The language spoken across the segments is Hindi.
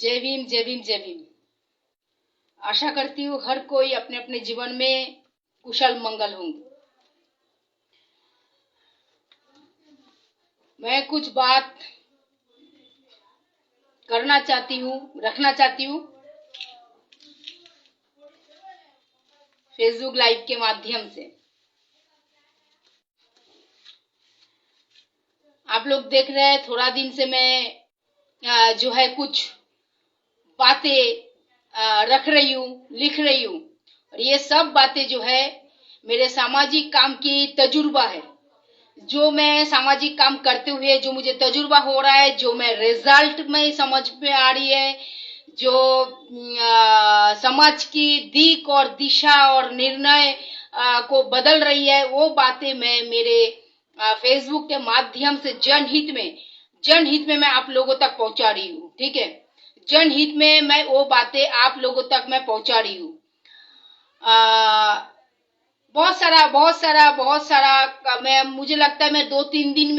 जय भीम जय भीम जय भीम। आशा करती हूँ हर कोई अपने अपने जीवन में कुशल मंगल होंगे। मैं कुछ बात करना चाहती हूँ, रखना चाहती हूँ फेसबुक लाइव के माध्यम से। आप लोग देख रहे हैं, थोड़ा दिन से मैं जो है कुछ बातें रख रही हूँ, लिख रही हूँ, और ये सब बातें जो है मेरे सामाजिक काम की तजुर्बा है। जो मैं सामाजिक काम करते हुए जो मुझे तजुर्बा हो रहा है, जो मैं रिजल्ट में समझ में आ रही है, जो समाज की दिक और दिशा और निर्णय को बदल रही है, वो बातें मैं मेरे फेसबुक के माध्यम से जनहित में मैं आप लोगों तक पहुंचा रही हूँ। ठीक है, जनहित में मैं वो बातें आप लोगों तक मैं पहुंचा रही हूँ। बहुत सारा मैं मुझे लगता है मैं 2-3 दिन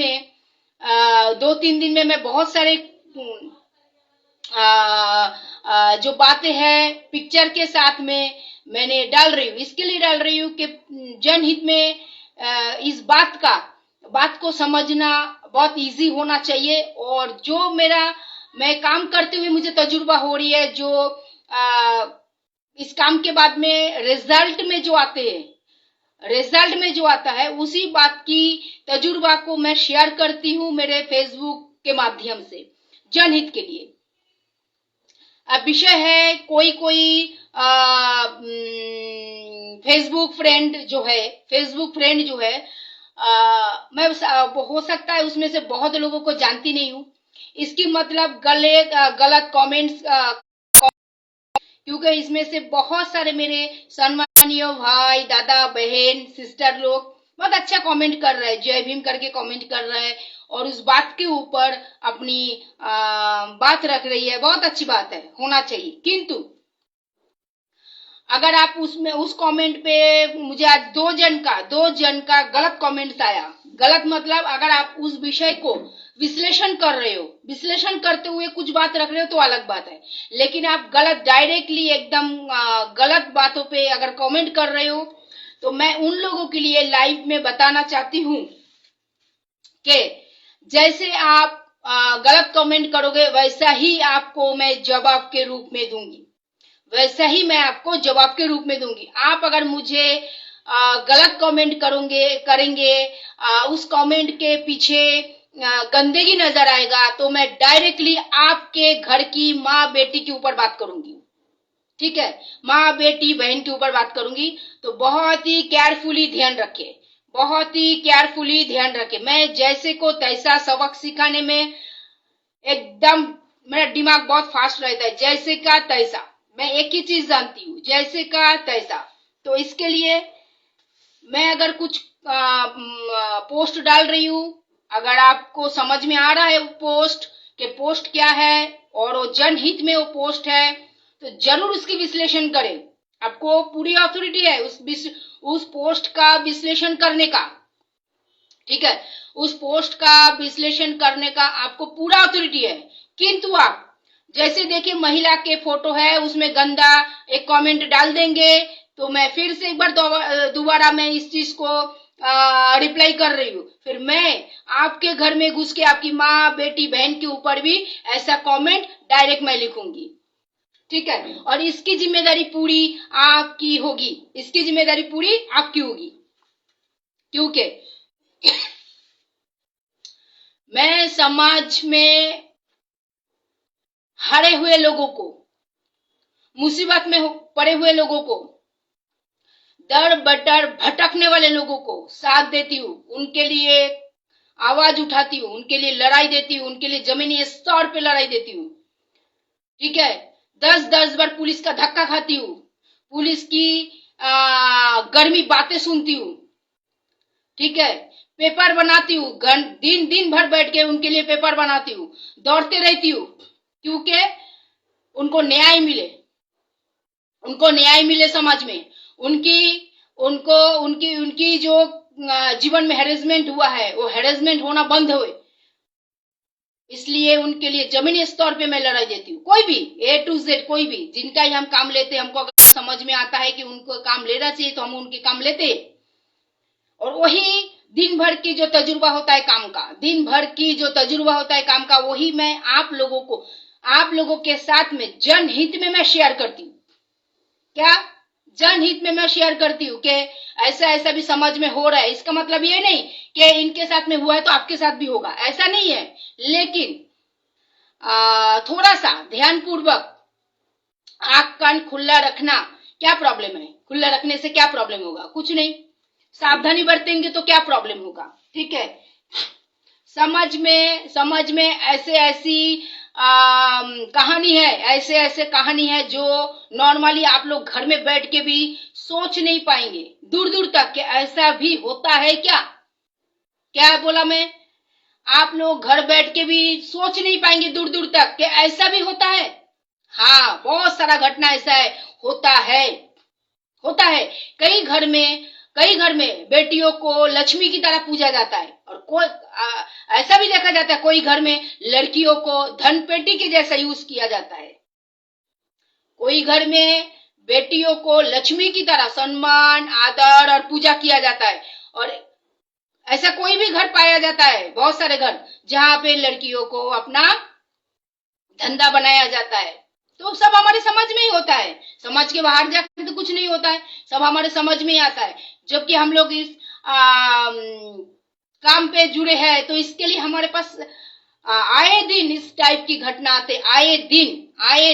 में मैं बहुत सारे जो बातें हैं पिक्चर के साथ में मैंने डाल रही हूँ। इसके लिए डाल रही हूँ कि जनहित में इस बात को समझना बहुत इजी होना चाहिए। और जो मैं काम करते हुए मुझे तजुर्बा हो रही है, जो इस काम के बाद में रिजल्ट में जो आता है उसी बात की तजुर्बा को मैं शेयर करती हूँ मेरे फेसबुक के माध्यम से जनहित के लिए। अब विषय है कोई फेसबुक फ्रेंड जो है मैं हो सकता है उसमें से बहुत लोगों को जानती नहीं हूँ। इसकी मतलब गलत कमेंट्स, क्योंकि इसमें से बहुत सारे मेरे सम्मानीय भाई, दादा, बहन, सिस्टर लोग बहुत अच्छा कमेंट कर रहे हैं, जय भीम करके कमेंट कर रहे हैं और उस बात के ऊपर अपनी बात रख रही है। बहुत अच्छी बात है, होना चाहिए। किंतु अगर आप उस कमेंट पे मुझे आज दो जन का गलत कमेंट्स आया। गलत मतलब अगर आप उस विषय को विश्लेषण कर रहे हो, विश्लेषण करते हुए कुछ बात रख रहे हो तो अलग बात है, लेकिन आप गलत डायरेक्टली एकदम गलत बातों पे अगर कमेंट कर रहे हो तो मैं उन लोगों के लिए लाइव में बताना चाहती हूँ कि जैसे आप गलत कमेंट करोगे वैसा ही आपको मैं जवाब के रूप में दूंगी, वैसा ही मैं आपको जवाब के रूप में दूंगी। आप अगर मुझे गलत कमेंट करेंगे, उस कमेंट के पीछे गंदगी नजर आएगा तो मैं डायरेक्टली आपके घर की माँ बेटी के ऊपर बात करूंगी। ठीक है, माँ बेटी बहन के ऊपर बात करूंगी। तो बहुत ही केयरफुली ध्यान रखें, बहुत ही केयरफुली ध्यान रखें। मैं जैसे को तैसा सबक सिखाने में एकदम मेरा दिमाग बहुत फास्ट रहता है, जैसे का तैसा। मैं एक ही चीज जानती हूँ, जैसे का तैसा। तो इसके लिए मैं अगर कुछ पोस्ट डाल रही हूँ, अगर आपको समझ में आ रहा है पोस्ट क्या है और वो जनहित में वो पोस्ट है तो जरूर उसकी विश्लेषण करें। आपको पूरी अथॉरिटी है उस पोस्ट का विश्लेषण करने का। ठीक है, उस पोस्ट का विश्लेषण करने का आपको पूरा अथॉरिटी है। किंतु आप जैसे देखिए महिला के फोटो है, उसमें गंदा एक कमेंट डाल देंगे तो मैं फिर से एक बार दोबारा मैं इस चीज को रिप्लाई कर रही हूँ। फिर मैं आपके घर में घुस के आपकी माँ बेटी बहन के ऊपर भी ऐसा कमेंट डायरेक्ट मैं लिखूंगी। ठीक है, और इसकी जिम्मेदारी पूरी आपकी होगी, इसकी जिम्मेदारी पूरी आपकी होगी। क्योंकि मैं समाज में हारे हुए लोगों को, मुसीबत में पड़े हुए लोगों को, दर बदर भटकने वाले लोगों को साथ देती हूँ, उनके लिए आवाज उठाती हूँ, उनके लिए लड़ाई देती हूँ, उनके लिए जमीनी स्तर पे लड़ाई देती हूँ। ठीक है, 10 बार पुलिस का धक्का खाती हूँ, पुलिस की गर्मी बातें सुनती हूँ। ठीक है, पेपर बनाती हूँ, दिन भर बैठ के उनके लिए पेपर बनाती हूँ, दौड़ते रहती हूँ, क्योंकि उनको न्याय मिले समाज में। उनकी जो जीवन में हैरेसमेंट हुआ है वो हैरेसमेंट होना बंद हो। इसलिए उनके लिए जमीनी स्तर पे मैं लड़ाई देती हूँ। कोई भी A to Z, कोई भी जिनका ही हम काम लेते हैं, हमको अगर समझ में आता है कि उनको काम लेना चाहिए तो हम उनके काम लेते हैं। और वही दिन भर की जो तजुर्बा होता है काम का, दिन भर की जो तजुर्बा होता है काम का, वही मैं आप लोगों के साथ में जनहित में मैं शेयर करती हूँ। क्या जनहित में मैं शेयर करती हूँ कि ऐसा ऐसा भी समाज में हो रहा है। इसका मतलब ये नहीं कि इनके साथ में हुआ है तो आपके साथ भी होगा, ऐसा नहीं है। लेकिन थोड़ा सा ध्यानपूर्वक आंख कान खुला रखना। क्या प्रॉब्लम है? खुला रखने से क्या प्रॉब्लम होगा? कुछ नहीं। सावधानी बरतेंगे तो क्या प्रॉब्लम होगा? ठीक है। समझ में ऐसी कहानी है जो नॉर्मली आप लोग घर में बैठ के भी सोच नहीं पाएंगे दूर दूर तक कि ऐसा भी होता है क्या। क्या बोला मैं? आप लोग घर बैठ के भी सोच नहीं पाएंगे दूर दूर तक कि ऐसा भी होता है। हाँ, बहुत सारा घटना ऐसा है, होता है। कई घर में बेटियों को लक्ष्मी की तरह पूजा जाता है, और ऐसा भी देखा जाता है कोई घर में लड़कियों को धन पेटी के जैसा यूज किया जाता है। कोई घर में बेटियों को लक्ष्मी की तरह सम्मान, आदर और पूजा किया जाता है, और ऐसा कोई भी घर पाया जाता है, बहुत सारे घर जहां पे लड़कियों को अपना धंधा बनाया जाता है। तो सब हमारे समझ में ही होता है, समाज के बाहर जाकर तो कुछ नहीं होता है, सब हमारे समझ में ही आता है। जबकि हम लोग इस काम पे जुड़े हैं, तो इसके लिए हमारे पास आए दिन इस टाइप की घटना आते, आए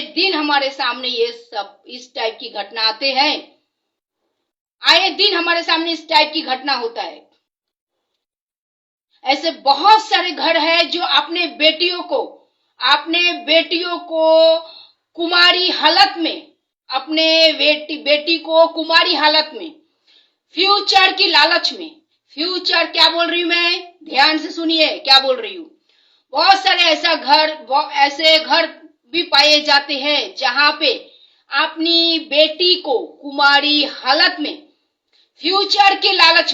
दिन हमारे सामने ये सब इस टाइप की घटना आते हैं। आए दिन हमारे सामने इस टाइप की घटना होता है। ऐसे बहुत सारे घर है जो अपने बेटियों को कुमारी हालत में, अपने बेटी को कुमारी हालत में, फ्यूचर की लालच में, फ्यूचर क्या बोल रही हूं मैं, ध्यान से सुनिए क्या बोल रही हूं। बहुत सारे ऐसे घर भी पाए जाते हैं जहां पे अपनी बेटी को कुमारी हालत में फ्यूचर के लालच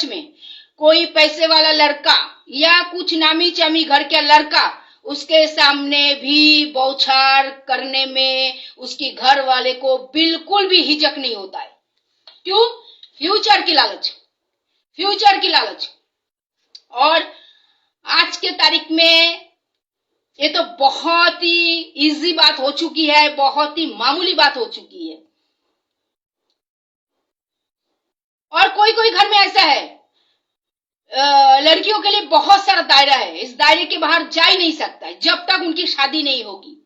में कोई पैसे वाला लड़का या कुछ नामी चामी घर का लड़का उसके सामने भी बौछार करने में उसकी घर वाले को बिल्कुल भी हिचक नहीं होता है। क्यों? फ्यूचर की लालच। और आज के तारीख में ये तो बहुत ही इजी बात हो चुकी है, बहुत ही मामूली बात हो चुकी है। और कोई घर में ऐसा है, लड़कियों के लिए बहुत सारा दायरा है, इस दायरे के बाहर जा ही नहीं सकता है जब तक उनकी शादी नहीं होगी।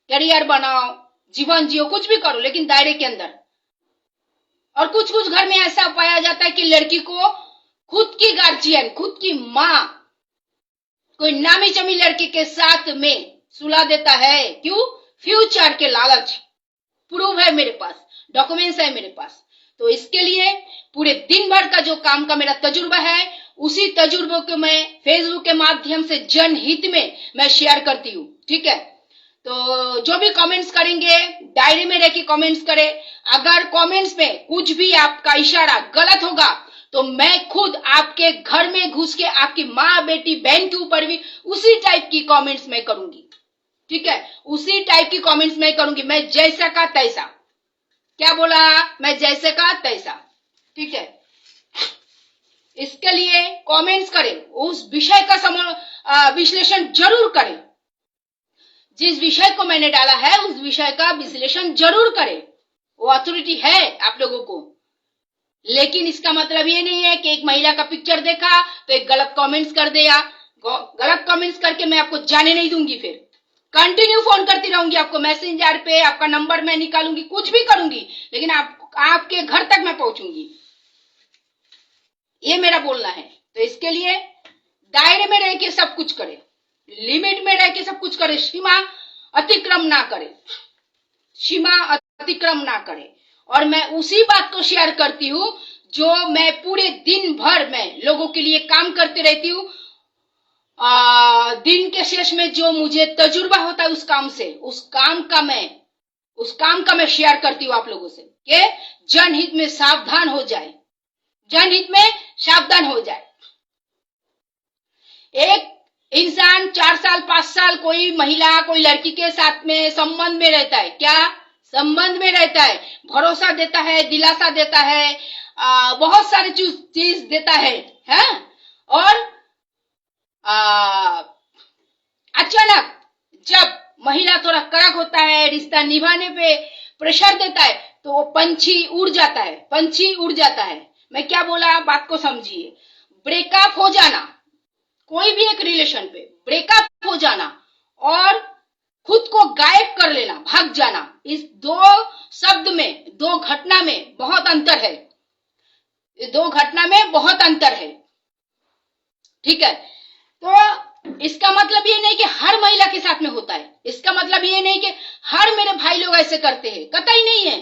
करियर बनाओ, जीवन जियो, कुछ भी करो, लेकिन दायरे के अंदर। और कुछ घर में ऐसा पाया जाता है कि लड़की को खुद की गार्जियन, खुद की माँ कोई नामी चमी लड़के के साथ में सुला देता है। क्यों? फ्यूचर के लालच। प्रूफ है मेरे पास, डॉक्यूमेंट्स है मेरे पास। तो इसके लिए पूरे दिन भर का जो काम का मेरा तजुर्बा है, उसी तजुर्बे को मैं फेसबुक के माध्यम से जनहित में मैं शेयर करती हूँ। ठीक है। तो जो भी कमेंट्स करेंगे डायरी में रह के कमेंट्स करें। अगर कमेंट्स में कुछ भी आपका इशारा गलत होगा तो मैं खुद आपके घर में घुस के आपकी माँ, बेटी, बहन के ऊपर भी उसी टाइप की कमेंट्स मैं करूंगी। ठीक है, उसी टाइप की कमेंट्स मैं करूंगी। मैं जैसा का तैसा। क्या बोला? मैं जैसे का तैसा। ठीक है। इसके लिए कमेंट्स करें, उस विषय का विश्लेषण जरूर करें। जिस विषय को मैंने डाला है उस विषय का विश्लेषण जरूर करें। वो अथॉरिटी है आप लोगों को। लेकिन इसका मतलब ये नहीं है कि एक महिला का पिक्चर देखा तो एक गलत कमेंट्स कर दिया। गलत कमेंट्स करके मैं आपको जाने नहीं दूंगी। फिर कंटिन्यू फोन करती रहूंगी, आपको मैसेंजर पे आपका नंबर मैं निकालूंगी, कुछ भी करूंगी, लेकिन आपके घर तक मैं पहुंचूंगी। ये मेरा बोलना है। तो इसके लिए दायरे में रह के सब कुछ करे, लिमिट में रह के सब कुछ करे, सीमा अतिक्रम ना करे। और मैं उसी बात को शेयर करती हूँ जो मैं पूरे दिन भर में लोगों के लिए काम करते रहती हूँ। दिन के शेष में जो मुझे तजुर्बा होता है उस काम का मैं शेयर करती हूँ आप लोगों से कि जनहित में सावधान हो जाए। एक इंसान 4 साल 5 साल कोई महिला कोई लड़की के साथ में संबंध में रहता है, क्या संबंध में रहता है, भरोसा देता है, दिलासा देता है, बहुत सारी चीज देता है, और अचानक जब महिला थोड़ा कड़क होता है, रिश्ता निभाने पे प्रेशर देता है, तो वो पंछी उड़ जाता है, पंछी उड़ जाता है। मैं क्या बोला, बात को समझिए। ब्रेकअप हो जाना, कोई भी एक रिलेशन पे ब्रेकअप हो जाना और खुद को गायब कर लेना, भाग जाना, इस दो शब्द में, दो घटना में बहुत अंतर है, दो घटना में बहुत अंतर है, ठीक है। तो इसका मतलब ये नहीं कि हर महिला के साथ में होता है, इसका मतलब ये नहीं कि हर मेरे भाई लोग ऐसे करते हैं, कतई नहीं है,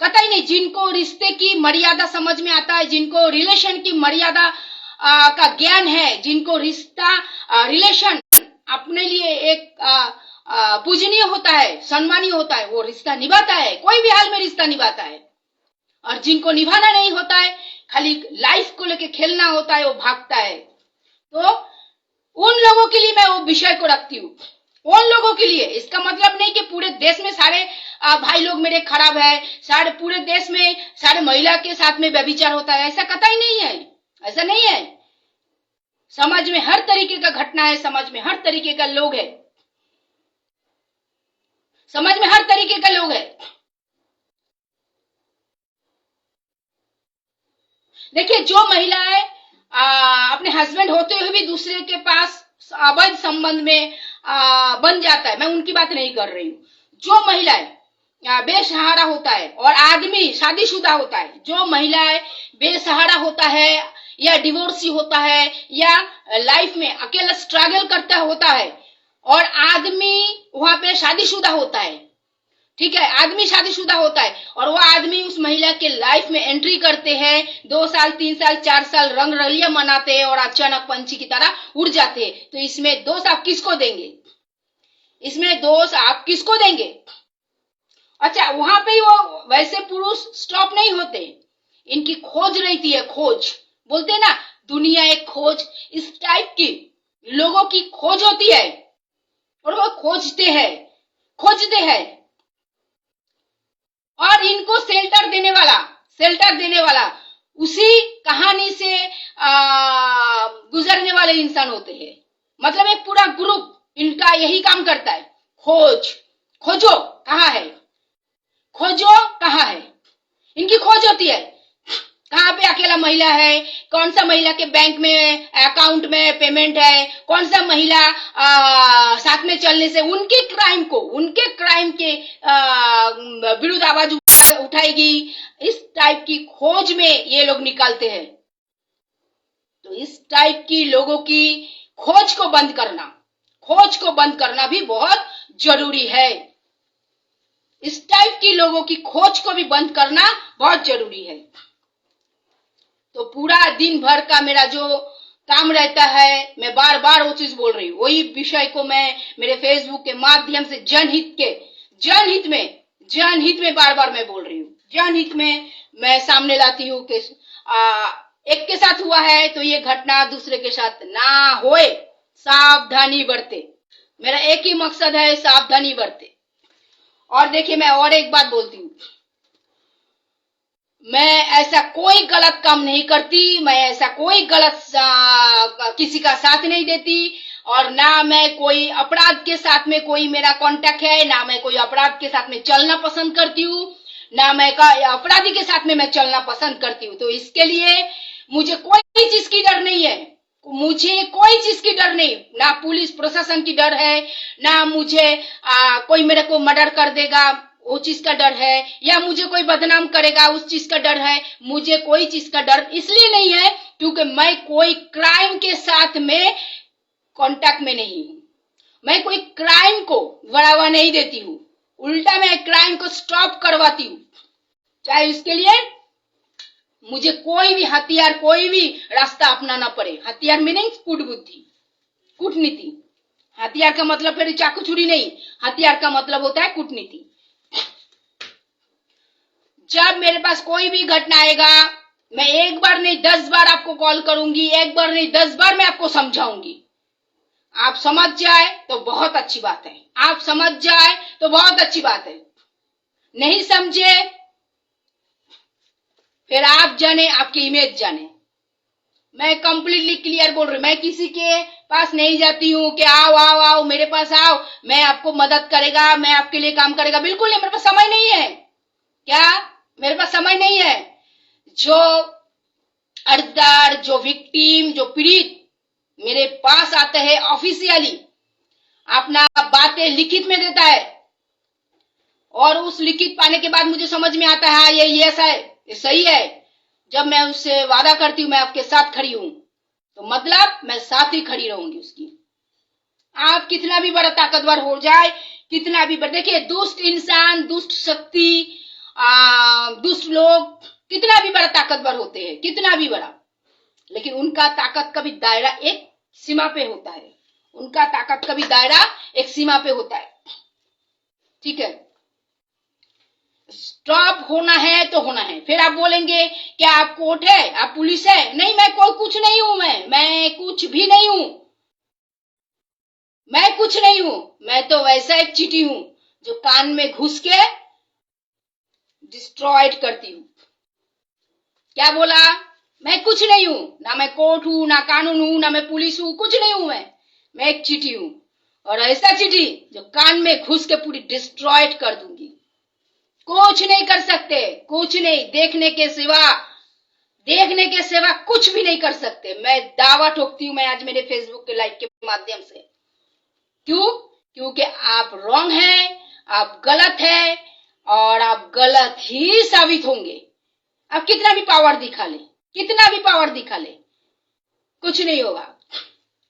कतई नहीं। जिनको रिश्ते की मर्यादा समझ में आता है, जिनको रिलेशन की मर्यादा का ज्ञान है, जिनको रिश्ता रिलेशन अपने लिए एक पूजनीय होता है, सम्मानीय होता है, वो रिश्ता निभाता है, कोई भी हाल में रिश्ता निभाता है। और जिनको निभाना नहीं होता है, खाली लाइफ को लेके खेलना होता है, वो भागता है। तो उन लोगों के लिए मैं वो विषय को रखती हूँ, उन लोगों के लिए। इसका मतलब नहीं कि पूरे देश में सारे भाई लोग मेरे खराब है, सारे पूरे देश में सारे महिला के साथ में व्यभिचार होता है, ऐसा कतई नहीं है, ऐसा नहीं है। समाज में हर तरीके का घटना है, समाज में हर तरीके का लोग है, समाज में हर तरीके का लोग है। देखिए, जो महिलाएं अपने हस्बैंड होते हुए भी दूसरे के पास अवैध संबंध में बन जाता है, मैं उनकी बात नहीं कर रही हूँ। जो महिलाएं बेसहारा होता है और आदमी शादीशुदा होता है, जो महिलाएं बेसहारा होता है या डिवोर्सी होता है या लाइफ में अकेला स्ट्रगल करता होता है और आदमी वहां पे शादीशुदा होता है, ठीक है, आदमी शादीशुदा होता है और वो आदमी उस महिला के लाइफ में एंट्री करते हैं, 2 साल 3 साल 4 साल रंग रलिया मनाते हैं और अचानक पंछी की तरह उड़ जाते हैं। तो इसमें दोष आप किसको देंगे, इसमें दोष आप किसको देंगे? अच्छा, वहां पे वो वैसे पुरुष स्टॉप नहीं होते, इनकी खोज रहती है, खोज बोलते हैं ना, दुनिया एक खोज, इस टाइप की लोगों की खोज होती है और वो खोजते हैं और इनको शेल्टर देने वाला उसी कहानी से गुजरने वाले इंसान होते हैं। मतलब एक पूरा ग्रुप इनका यही काम करता है, खोजो कहाँ है, इनकी खोज होती है, कहाँ पे अकेला महिला है, कौन सा महिला के बैंक में अकाउंट में पेमेंट है, कौन सा महिला साथ में चलने से उनके क्राइम के विरुद्ध आवाज उठाएगी, इस टाइप की खोज में ये लोग निकालते हैं। तो इस टाइप की लोगों की खोज को बंद करना भी बहुत जरूरी है, इस टाइप की लोगों की खोज को भी बंद करना बहुत जरूरी है। तो पूरा दिन भर का मेरा जो काम रहता है, मैं बार बार वो चीज बोल रही हूँ, वही विषय को मैं मेरे फेसबुक के माध्यम से जनहित में बार बार मैं बोल रही हूँ, जनहित में मैं सामने लाती हूँ कि एक के साथ हुआ है तो ये घटना दूसरे के साथ ना होए, सावधानी बरते। मेरा एक ही मकसद है, सावधानी बरते। और देखिए, मैं और एक बात बोलती हूँ, मैं ऐसा कोई गलत काम नहीं करती, मैं ऐसा कोई गलत किसी का साथ नहीं देती और ना मैं कोई अपराध के साथ में कोई मेरा कांटेक्ट है, ना मैं कोई अपराध के साथ में चलना पसंद करती हूँ, ना मैं अपराधी के साथ में मैं चलना पसंद करती हूँ। तो इसके लिए मुझे कोई चीज की डर नहीं है, मुझे कोई चीज की डर नहीं, ना पुलिस प्रशासन की डर है, ना मुझे कोई मेरे को मर्डर कर देगा वो चीज का डर है, या मुझे कोई बदनाम करेगा उस चीज का डर है। मुझे कोई चीज का डर इसलिए नहीं है क्योंकि मैं कोई क्राइम के साथ में कांटेक्ट में नहीं हूं, मैं कोई क्राइम को बढ़ावा नहीं देती हूँ, उल्टा मैं क्राइम को स्टॉप करवाती हूँ, चाहे इसके लिए मुझे कोई भी हथियार, कोई भी रास्ता अपनाना पड़े। हथियार मीनिंग कूटनीति। हथियार का मतलब फिर चाकू छुरी नहीं, हथियार का मतलब होता है कूटनीति। जब मेरे पास कोई भी घटना आएगा, मैं एक बार नहीं 10 बार आपको कॉल करूंगी, एक बार नहीं 10 बार मैं आपको समझाऊंगी। आप समझ जाए तो बहुत अच्छी बात है, आप समझ जाए तो बहुत अच्छी बात है। नहीं समझे फिर आप जाने, आपकी इमेज जाने। मैं कंप्लीटली क्लियर बोल रही हूं, मैं किसी के पास नहीं जाती हूँ कि आओ आओ आओ मेरे पास आओ, मैं आपको मदद करेगा, मैं आपके लिए काम करेगा, बिल्कुल नहीं। मेरे पास समय नहीं है। क्या मेरे पास समय नहीं है? जो अर्जदार, जो विक्टिम, जो पीड़ित मेरे पास आते हैं ऑफिशियली, अपना बातें लिखित में देता है और उस लिखित पाने के बाद मुझे समझ में आता है ये ऐसा है, ये सही है। जब मैं उससे वादा करती हूँ मैं आपके साथ खड़ी हूं, तो मतलब मैं साथ ही खड़ी रहूंगी उसकी। आप कितना भी बड़ा ताकतवर हो जाए, कितना भी बड़ा, देखिए दुष्ट इंसान, दुष्ट शक्ति, दुष्ट लोग कितना भी बड़ा ताकतवर होते हैं, कितना भी बड़ा, लेकिन उनका ताकत का भी दायरा एक सीमा पे होता है। उनका ताकत का भी दायरा एक सीमा पे होता है। ठीक है, स्टॉप होना है तो होना है। फिर आप बोलेंगे क्या आप कोर्ट है, आप पुलिस है? नहीं, मैं कोई कुछ नहीं हूं। मैं कुछ भी नहीं हूं। मैं कुछ नहीं हूं। मैं तो वैसा एक चीटी हूं जो कान में घुस के डिस्ट्रॉयड करती हूं। क्या बोला? मैं कुछ नहीं हूं, ना मैं कोर्ट हूं, ना कानून हूं, ना मैं पुलिस हूं, कुछ नहीं हूं। मैं एक चीटी हूं, और ऐसा चीटी जो कान में घुस के पूरी डिस्ट्रॉयड कर दूंगी। कुछ नहीं कर सकते, कुछ नहीं, देखने के सिवा कुछ भी नहीं कर सकते। मैं दावा ठोकती हूं, मैं आज मेरे फेसबुक के लाइव के माध्यम से। क्यों? क्योंकि आप रॉन्ग हैं, आप गलत है, और आप गलत ही साबित होंगे। आप कितना भी पावर दिखा ले, कितना भी पावर दिखा ले, कुछ नहीं होगा,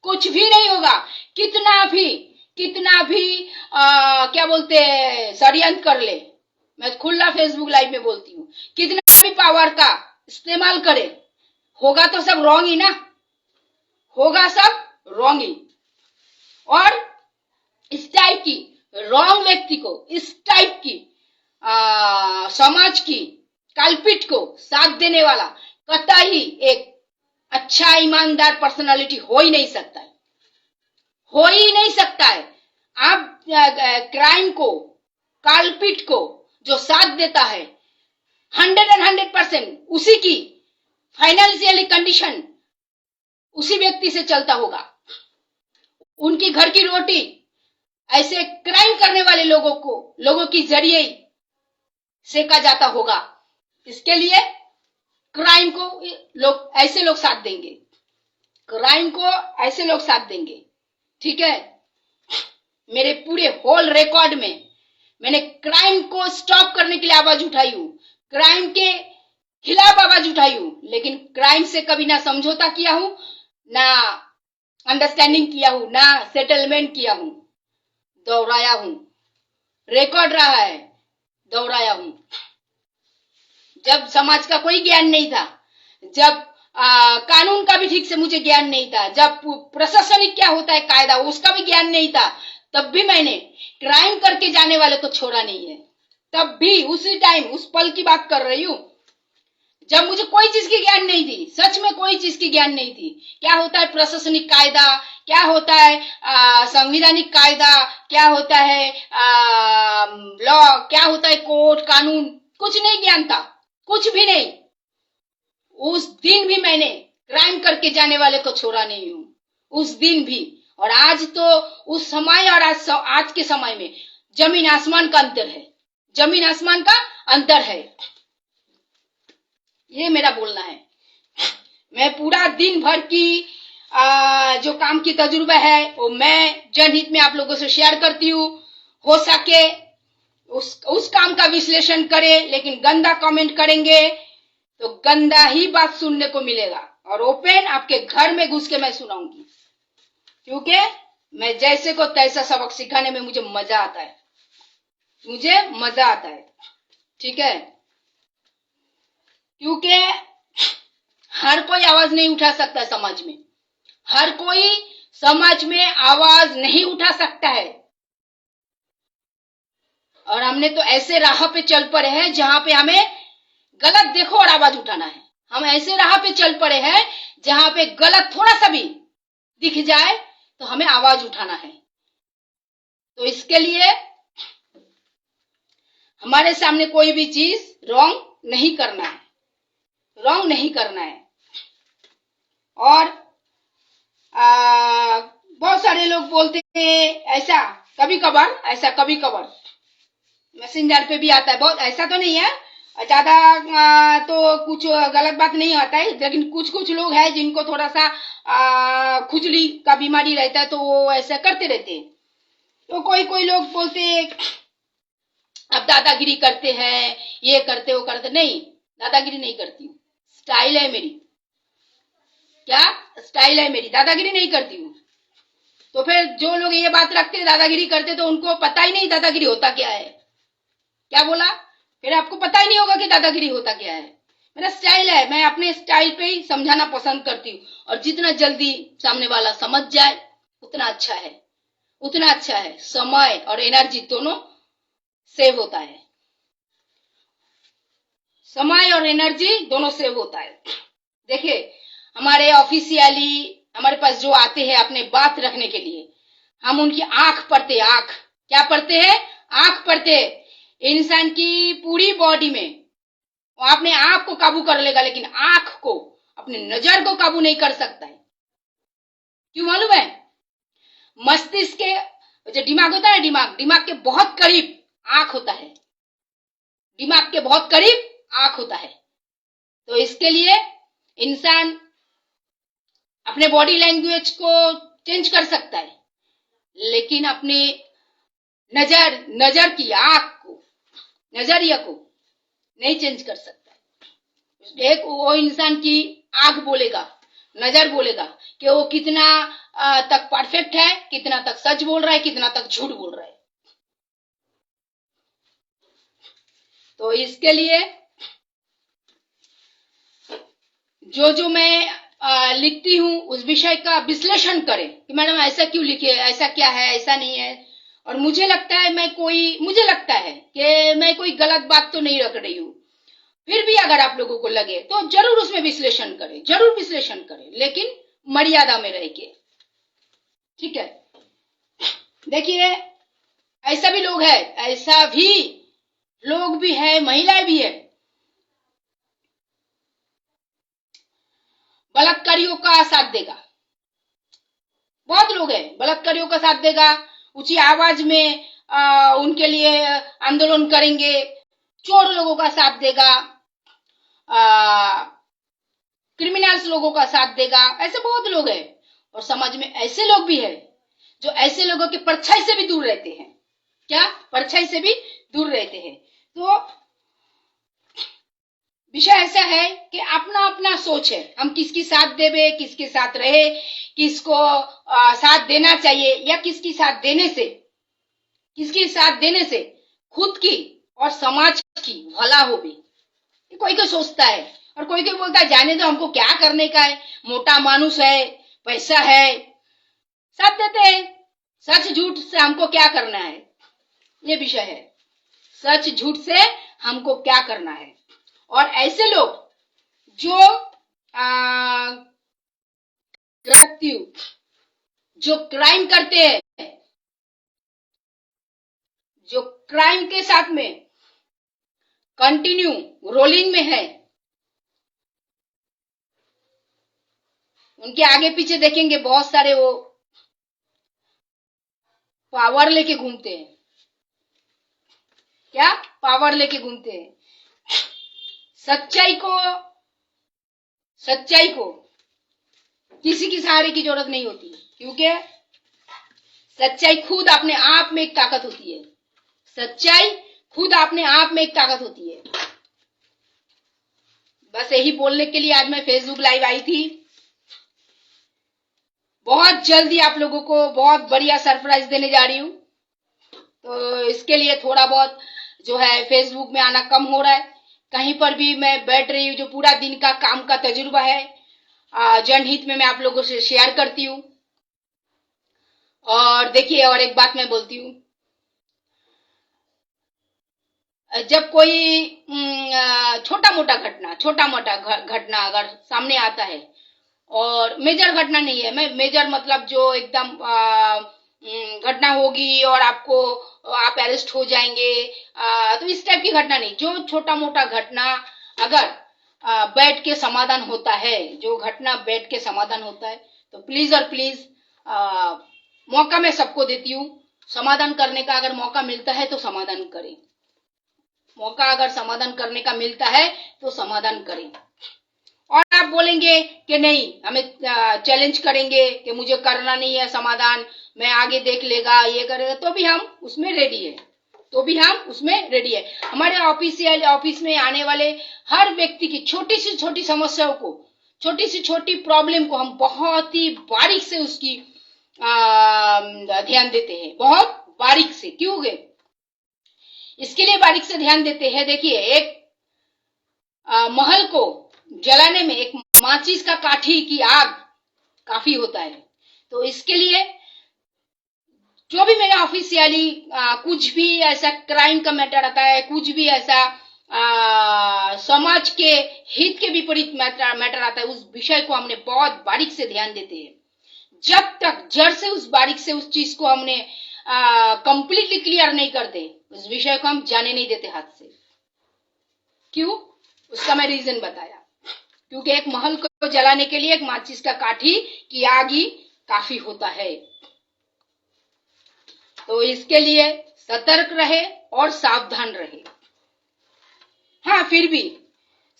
कुछ भी नहीं होगा। कितना भी क्या बोलते हैं, षड्यंत्र कर ले, मैं खुला फेसबुक लाइव में बोलती हूँ, कितना भी पावर का इस्तेमाल करे, होगा तो सब रॉन्ग ही ना, होगा सब रॉन्ग ही। और इस टाइप की रॉन्ग व्यक्ति को, इस टाइप की समाज की कल्पित को साथ देने वाला कतई एक अच्छा ईमानदार पर्सनालिटी हो ही नहीं सकता है, हो ही नहीं सकता है। आप क्राइम को, कल्पित को जो साथ देता है 100% उसी की फाइनेंशियली कंडीशन उसी व्यक्ति से चलता होगा। उनकी घर की रोटी ऐसे क्राइम करने वाले लोगों की जरिए सेका जाता होगा। इसके लिए क्राइम को ऐसे लोग साथ देंगे, क्राइम को ऐसे लोग साथ देंगे। ठीक है, मेरे पूरे होल रिकॉर्ड में मैंने क्राइम को स्टॉप करने के लिए आवाज उठाई हूं, क्राइम के खिलाफ आवाज उठाई हूं, लेकिन क्राइम से कभी ना समझौता किया हूं, ना अंडरस्टैंडिंग किया हूं, ना सेटलमेंट किया हूं। दोहराया हूं, रिकॉर्ड रहा है, दोहराया हूं। जब समाज का कोई ज्ञान नहीं था, जब कानून का भी ठीक से मुझे ज्ञान नहीं था, जब प्रशासनिक क्या होता है कायदा उसका भी ज्ञान नहीं था, तब भी मैंने क्राइम करके जाने वाले को छोड़ा नहीं है। तब भी उसी टाइम, उस पल की बात कर रही हूं जब मुझे कोई चीज की ज्ञान नहीं थी, सच में कोई चीज की ज्ञान नहीं थी। क्या होता है प्रशासनिक कायदा, क्या होता है संवैधानिक कायदा, क्या होता है लॉ, क्या होता है कोर्ट कानून, कुछ नहीं ज्ञान था, कुछ भी नहीं। उस दिन भी मैंने क्राइम करके जाने वाले को छोड़ा नहीं हूं, उस दिन भी। और आज तो उस समय और आज के समय में जमीन आसमान का अंतर है, जमीन आसमान का अंतर है। ये मेरा बोलना है। मैं पूरा दिन भर की जो काम की तजुर्बा है वो मैं जनहित में आप लोगों से शेयर करती हूँ। हो सके उस काम का विश्लेषण करें, लेकिन गंदा कमेंट करेंगे तो गंदा ही बात सुनने को मिलेगा, और ओपन आपके घर में घुस के मैं सुनाऊंगी, क्योंकि मैं जैसे को तैसा सबक सिखाने में मुझे मजा आता है, मुझे मजा आता है। ठीक है, क्योंकि हर कोई आवाज नहीं उठा सकता समाज में, हर कोई समाज में आवाज नहीं उठा सकता है। और हमने तो ऐसे राह पे चल पड़े हैं जहां पे हमें गलत देखो और आवाज उठाना है, हम ऐसे राह पे चल पड़े हैं जहां पे गलत थोड़ा सा भी दिख जाए तो हमें आवाज उठाना है। तो इसके लिए हमारे सामने कोई भी चीज रॉन्ग नहीं करना है, रॉन्ग नहीं करना है। और बहुत सारे लोग बोलते हैं ऐसा कभी कभार मैसेंजर पे भी आता है, बहुत ऐसा तो नहीं है, ज्यादा तो कुछ गलत बात नहीं आता है, लेकिन कुछ लोग हैं जिनको थोड़ा सा खुजली का बीमारी रहता है तो वो ऐसा करते रहते हैं। तो कोई लोग बोलते हैं अब दादागिरी करते हैं, ये करते वो करते। नहीं, दादागिरी नहीं करती हूँ, स्टाइल है मेरी। क्या स्टाइल है मेरी, दादागिरी नहीं करती हूँ। तो फिर जो लोग ये बात रखते हैं दादागिरी करते तो उनको पता ही नहीं दादागिरी होता क्या है। क्या बोला? फिर आपको पता ही नहीं होगा कि दादागिरी होता क्या है। मेरा स्टाइल है, मैं अपने स्टाइल पे ही समझाना पसंद करती हूँ, और जितना जल्दी सामने वाला समझ जाए उतना अच्छा है, उतना अच्छा है। समय और एनर्जी दोनों सेव होता है, समय और एनर्जी दोनों सेव होता है। देखिए हमारे ऑफिशियली हमारे पास जो आते हैं अपने बात रखने के लिए, हम उनकी आंख पढ़ते, आंख क्या पढ़ते हैं? आंख पढ़ते। इंसान की पूरी बॉडी में वो अपने आप को काबू कर लेगा, लेकिन आंख को, अपने नजर को काबू नहीं कर सकता है। क्यों मालूम है? मस्तिष्क के जो दिमाग होता है, दिमाग के बहुत करीब आंख होता है, दिमाग के बहुत करीब आंख होता है। तो इसके लिए इंसान अपने बॉडी लैंग्वेज को चेंज कर सकता है, लेकिन अपने नजर की, आंख को, नजरिया को नहीं चेंज कर सकता है। एक वो इंसान की आंख बोलेगा, नजर बोलेगा कि वो कितना तक परफेक्ट है, कितना तक सच बोल रहा है, कितना तक झूठ बोल रहा है। तो इसके लिए जो मैं लिखती हूँ उस विषय का विश्लेषण करें कि मैडम ऐसा क्यों लिखे, ऐसा क्या है, ऐसा नहीं है। और मुझे लगता है कि मैं कोई गलत बात तो नहीं रख रही हूँ। फिर भी अगर आप लोगों को लगे तो जरूर उसमें विश्लेषण करें, जरूर विश्लेषण करें, लेकिन मर्यादा में रह के। ठीक है? देखिए ऐसा भी लोग है, ऐसा भी लोग भी है, महिलाएं भी है, बलात्कारियों का साथ देगा। बहुत लोग हैं बलात्कारियों का साथ देगा, ऊंची आवाज में उनके लिए आंदोलन करेंगे, चोर लोगों का साथ देगा, क्रिमिनल्स लोगों का साथ देगा। ऐसे बहुत लोग हैं, और समाज में ऐसे लोग भी हैं जो ऐसे लोगों की परछाई से भी दूर रहते हैं। क्या? परछाई से भी दूर रहते हैं। तो विषय ऐसा है कि अपना अपना सोच है, हम किसकी साथ देवे, किसके साथ रहे, किसको साथ देना चाहिए, या किसकी साथ देने से खुद की और समाज की भला हो भी। कोई कोई सोचता है, और कोई कोई बोलता है जाने दो, हमको क्या करने का है, मोटा मानुस है, पैसा है, साथ देते हैं। सच झूठ से हमको क्या करना है, ये विषय है। सच झूठ से हमको क्या करना है। और ऐसे लोग जो जो क्राइम करते हैं, जो क्राइम के साथ में कंटिन्यू रोलिंग में है, उनके आगे पीछे देखेंगे बहुत सारे वो पावर लेके घूमते हैं। क्या? पावर लेके घूमते हैं। सच्चाई को किसी की सहारे की जरूरत नहीं होती, क्योंकि सच्चाई खुद अपने आप में एक ताकत होती है। सच्चाई खुद अपने आप में एक ताकत होती है। बस यही बोलने के लिए आज मैं फेसबुक लाइव आई थी। बहुत जल्दी आप लोगों को बहुत बढ़िया सरप्राइज देने जा रही हूँ, तो इसके लिए थोड़ा बहुत जो है फेसबुक में आना कम हो रहा है। कहीं पर भी मैं बैठ रही हूँ, जो पूरा दिन का काम का तजुर्बा है जनहित में मैं आप लोगों से शेयर करती हूँ। और देखिए, और एक बात मैं बोलती हूँ, जब कोई छोटा मोटा घटना अगर सामने आता है, और मेजर घटना नहीं है, मैं मेजर मतलब जो एकदम घटना होगी और आपको आप अरेस्ट हो जाएंगे, तो इस टाइप की घटना नहीं, जो छोटा मोटा घटना अगर बैठ के समाधान होता है, जो घटना बैठ के समाधान होता है, तो प्लीज और प्लीज मौका मैं सबको देती हूँ, समाधान करने का अगर मौका मिलता है तो समाधान करें, मौका अगर समाधान करने का मिलता है तो समाधान करें। और आप बोलेंगे कि नहीं, हमें चैलेंज करेंगे कि मुझे करना नहीं है समाधान, मैं आगे देख लेगा, ये करेगा, तो भी हम उसमें रेडी है, हमारे ऑफिस में आने वाले हर व्यक्ति की छोटी से छोटी समस्याओं को, छोटी से छोटी प्रॉब्लम को हम बहुत ही बारीक से उसकी ध्यान देते हैं, बहुत बारीक से। क्यों गए इसके लिए बारीक से ध्यान देते हैं? देखिए, एक महल को जलाने में एक माचिस का काठी की आग काफी होता है। तो इसके लिए जो भी मेरा ऑफिशियली कुछ भी ऐसा क्राइम का मैटर आता है, कुछ भी ऐसा समाज के हित के विपरीत मैटर आता है, उस विषय को हमने बहुत बारीक से ध्यान देते हैं। जब तक जड़ से उस बारीक से उस चीज को हमने कंप्लीटली क्लियर नहीं करते, उस विषय को हम जाने नहीं देते हाथ से। क्यों? उसका मैं रीजन बताया। क्योंकि एक महल को जलाने के लिए एक माचिस का काठी की आग ही काफी होता है। तो इसके लिए सतर्क रहे और सावधान रहे। हाँ, फिर भी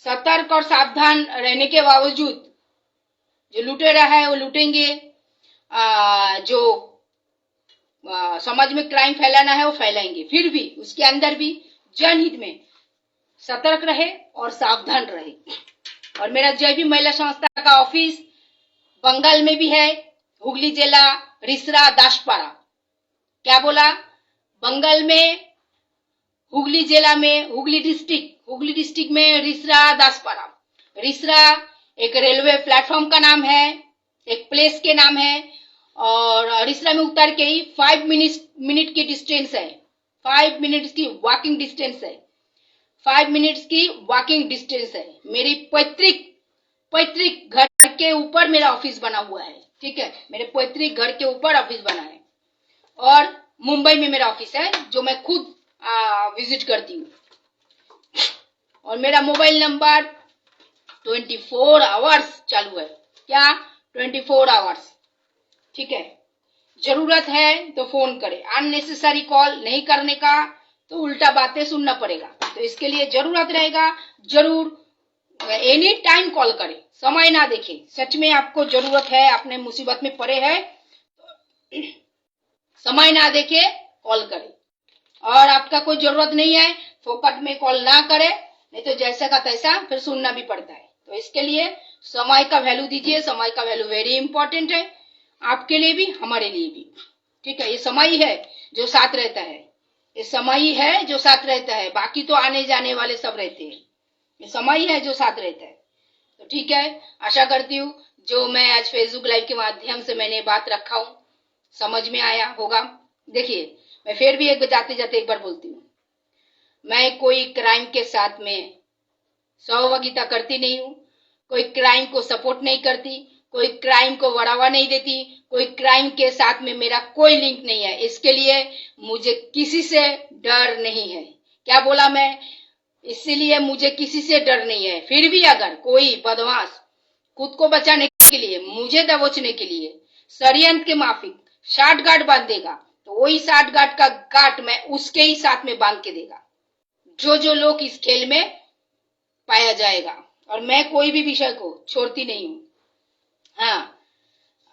सतर्क और सावधान रहने के बावजूद जो लुटेरा है वो लूटेंगे, जो समाज में क्राइम फैलाना है वो फैलाएंगे। फिर भी उसके अंदर भी जनहित में सतर्क रहे और सावधान रहे। और मेरा जय भीम महिला संस्था का ऑफिस बंगाल में भी है, हुगली जिला रिसरा दासपाड़ा। क्या बोला? बंगाल में, हुगली जिला में, हुगली डिस्ट्रिक्ट में रिसरा दासपाड़ा। रिसरा एक रेलवे प्लेटफॉर्म का नाम है, एक प्लेस के नाम है, और रिसरा में उतर के ही 5 मिनट की डिस्टेंस है, 5 मिनट्स की वॉकिंग डिस्टेंस है, 5 मिनट्स की वॉकिंग डिस्टेंस है। मेरी पैतृक घर के ऊपर मेरा ऑफिस बना हुआ है। ठीक है, मेरे पैतृक घर के ऊपर ऑफिस बना है। और मुंबई में मेरा ऑफिस है जो मैं खुद विजिट करती हूँ। और मेरा मोबाइल नंबर 24 आवर्स चालू है। क्या? 24 आवर्स। ठीक है, जरूरत है तो फोन करें, अननेसेसरी कॉल नहीं करने का, तो उल्टा बातें सुनना पड़ेगा। तो इसके लिए जरूरत रहेगा, जरूर एनी टाइम कॉल करें, समय ना देखें। सच में आपको जरूरत है, अपने मुसीबत में पड़े हैं, समय ना देखे कॉल करें। और आपका कोई जरूरत नहीं है, फोकट में कॉल ना करे, नहीं तो जैसा का तैसा फिर सुनना भी पड़ता है। तो इसके लिए समय का वैल्यू दीजिए। समय का वैल्यू वेरी इंपॉर्टेंट है, आपके लिए भी हमारे लिए भी। ठीक है, ये समय ही है जो साथ रहता है, ये समय ही है जो साथ रहता है, बाकी तो आने जाने वाले सब रहते हैं, ये समय ही है जो साथ रहता है। तो ठीक है, आशा करती हूँ जो मैं आज फेसबुक लाइव के माध्यम से मैंने बात रखा हूँ समझ में आया होगा। देखिए, मैं फिर भी जाते जाते एक बार बोलती हूँ, मैं कोई क्राइम के साथ में सहभागिता करती नहीं हूँ, कोई क्राइम को सपोर्ट नहीं करती, कोई क्राइम को बढ़ावा नहीं देती, कोई क्राइम के साथ में मेरा कोई लिंक नहीं है। इसके लिए मुझे किसी से डर नहीं है। क्या बोला मैं? इसलिए मुझे किसी से डर नहीं है। फिर भी अगर कोई बदमाश खुद को बचाने के लिए, मुझे दबोचने के लिए षड्यंत्र के माफिक साठ गांठ बांध देगा, तो वही 60 गांठ का गांठ मैं उसके ही साथ में बांध के देगा, जो लोग इस खेल में पाया जाएगा। और मैं कोई भी विषय को छोड़ती नहीं हूँ। हाँ,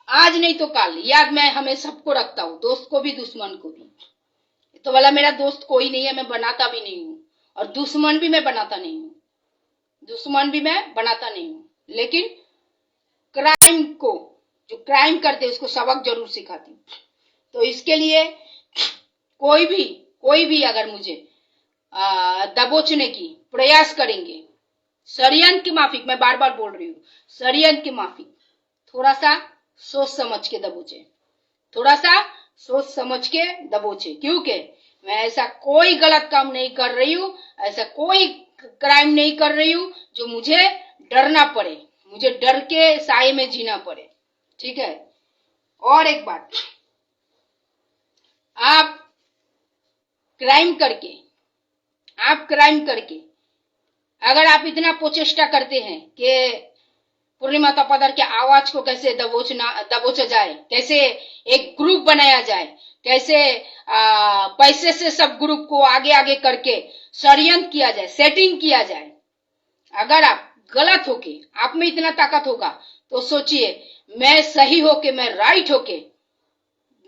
आज नहीं तो कल याद मैं हमें सबको रखता हूँ, दोस्त को भी दुश्मन को भी। तो वाला मेरा दोस्त कोई नहीं है, मैं बनाता भी नहीं हूँ, और दुश्मन भी मैं बनाता नहीं हूँ, लेकिन क्राइम को, जो क्राइम करते हैं उसको सबक जरूर सिखाती हूँ। तो इसके लिए कोई भी अगर मुझे दबोचने की प्रयास करेंगे, षड्यंत्र की माफिक, मैं बार बार बोल रही हूँ, षड्यंत्र की माफिक, थोड़ा सा सोच समझ के दबोचे, थोड़ा सा सोच समझ के दबोचे। क्योंकि मैं ऐसा कोई गलत काम नहीं कर रही हूँ, ऐसा कोई क्राइम नहीं कर रही हूँ जो मुझे डरना पड़े, मुझे डर के साए में जीना पड़े। ठीक है। और एक बात, आप क्राइम करके अगर आप इतना प्रचेष्टा करते हैं कि पूर्णिमा तपोदर के आवाज को कैसे दबोचा जाए, कैसे एक ग्रुप बनाया जाए, कैसे पैसे से सब ग्रुप को आगे आगे करके षड्यंत्र किया जाए, सेटिंग किया जाए, अगर आप गलत होके आप में इतना ताकत होगा तो सोचिए मैं सही होके, मैं राइट होके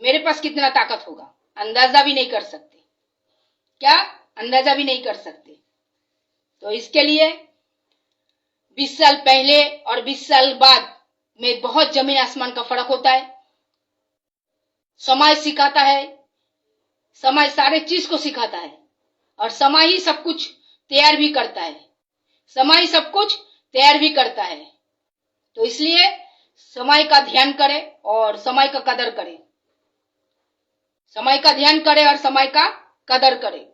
मेरे पास कितना ताकत होगा। अंदाजा भी नहीं कर सकते। क्या? अंदाजा भी नहीं कर सकते। तो इसके लिए 20 साल पहले और 20 साल बाद में बहुत जमीन आसमान का फर्क होता है। समय सिखाता है, समय सारे चीज को सिखाता है और समय ही सब कुछ तैयार भी करता है, समय सब कुछ तैयार भी करता है। तो इसलिए समय का ध्यान करें और समय का कदर करें, समय का ध्यान करें और समय का कदर करें।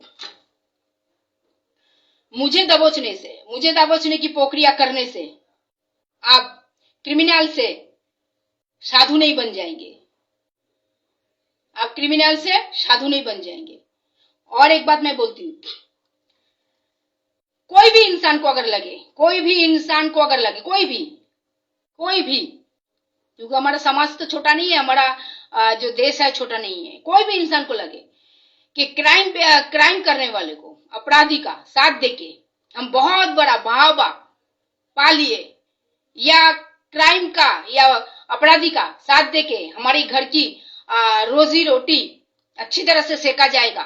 मुझे दबोचने की प्रक्रिया करने से आप क्रिमिनल से साधु नहीं बन जाएंगे, आप क्रिमिनल से साधु नहीं बन जाएंगे। और एक बात मैं बोलती हूँ, कोई भी इंसान को अगर लगे, कोई भी, क्योंकि हमारा समाज तो छोटा नहीं है, हमारा जो देश है छोटा नहीं है, कोई भी इंसान को लगे कि क्राइम करने वाले को, अपराधी का साथ देके हम बहुत बड़ा भाव पा लिए, या क्राइम का या अपराधी का साथ देके हमारी घर की रोजी रोटी अच्छी तरह से सेका जाएगा,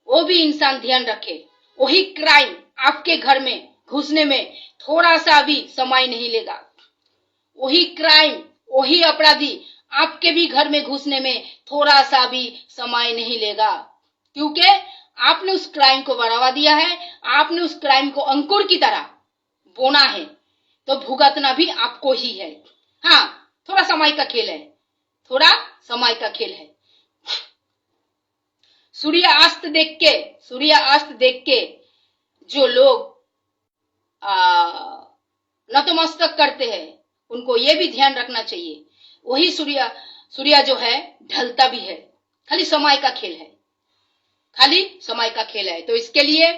वो भी इंसान ध्यान रखे, वही क्राइम आपके घर में घुसने में थोड़ा सा भी समय नहीं लेगा। वही क्राइम, वही अपराधी आपके भी घर में घुसने में थोड़ा सा भी समय नहीं लेगा, क्योंकि आपने उस क्राइम को बढ़ावा दिया है, आपने उस क्राइम को अंकुर की तरह बोना है, तो भुगतना भी आपको ही है। हाँ, थोड़ा समय का खेल है, सूर्यास्त देख के जो लोग नतमस्तक करते हैं, उनको ये भी ध्यान रखना चाहिए, वही सूर्य जो है ढलता भी है, खाली समय का खेल है। तो इसके लिए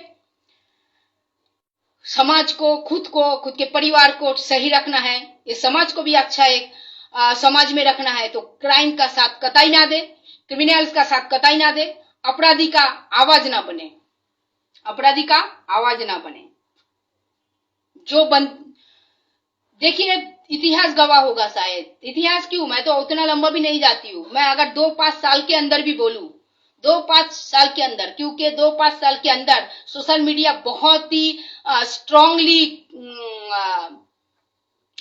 समाज को, खुद के परिवार को सही रखना है, ये समाज को भी अच्छा एक समाज में रखना है, तो क्राइम का साथ कतई ना दे, क्रिमिनल्स का साथ कतई ना दे, अपराधी का आवाज ना बने। देखिए, इतिहास गवाह होगा शायद, इतिहास क्यों, मैं तो उतना लंबा भी नहीं जाती हूँ, मैं अगर 2-5 साल के अंदर भी बोलूं, 2-5 साल के अंदर, क्योंकि 2-5 साल के अंदर सोशल मीडिया बहुत ही स्ट्रांगली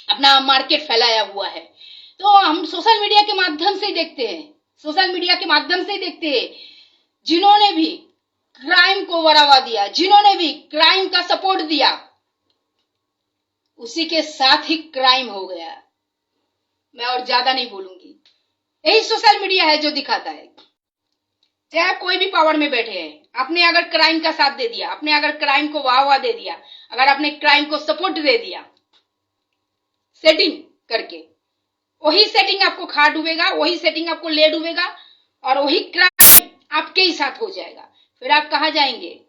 अपना मार्केट फैलाया हुआ है। तो हम सोशल मीडिया के माध्यम से देखते हैं, जिन्होंने भी क्राइम को बढ़ावा दिया, जिन्होंने भी क्राइम का सपोर्ट दिया, उसी के साथ ही क्राइम हो गया। मैं और ज्यादा नहीं बोलूंगी। यही सोशल मीडिया है जो दिखाता है, चाहे कोई भी पावर में बैठे हैं, आपने अगर क्राइम का साथ दे दिया, आपने अगर क्राइम को वाहवा दे दिया, अगर आपने क्राइम को सपोर्ट दे दिया सेटिंग करके, वही सेटिंग आपको खा डूबेगा, वही सेटिंग आपको ले डूबेगा और वही क्राइम आपके ही साथ हो जाएगा। फिर आप कहां जाएंगे?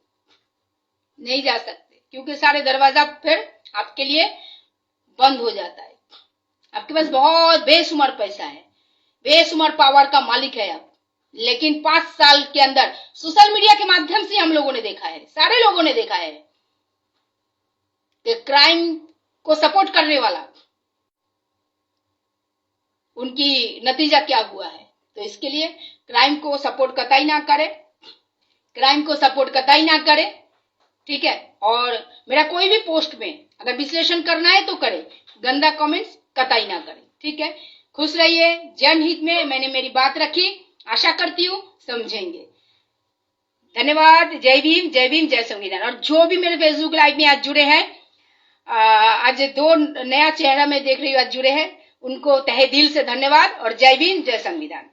नहीं जा सकते, क्योंकि सारे दरवाजा फिर आपके लिए बंद हो जाता है। आपके पास बहुत बेशुमार पैसा है, बेशुमार पावर का मालिक है आप, लेकिन 5 साल के अंदर सोशल मीडिया के माध्यम से हम लोगों ने देखा है, सारे लोगों ने देखा है कि क्राइम को सपोर्ट करने वाला, उनकी नतीजा क्या हुआ है। तो इसके लिए क्राइम को सपोर्ट कतई ना करे, ठीक है। और मेरा कोई भी पोस्ट में अगर विश्लेषण करना है तो करे, गंदा कमेंट्स कतई ना करे, ठीक है। खुश रहिए। जनहित में मैंने मेरी बात रखी, आशा करती हूँ समझेंगे। धन्यवाद। जय भीम, जय संविधान। और जो भी मेरे फेसबुक लाइव में आज जुड़े हैं, आज 2 नया चेहरा में देख रही हूँ आज जुड़े हैं, उनको तहे दिल से धन्यवाद और जय भीम, जय संविधान।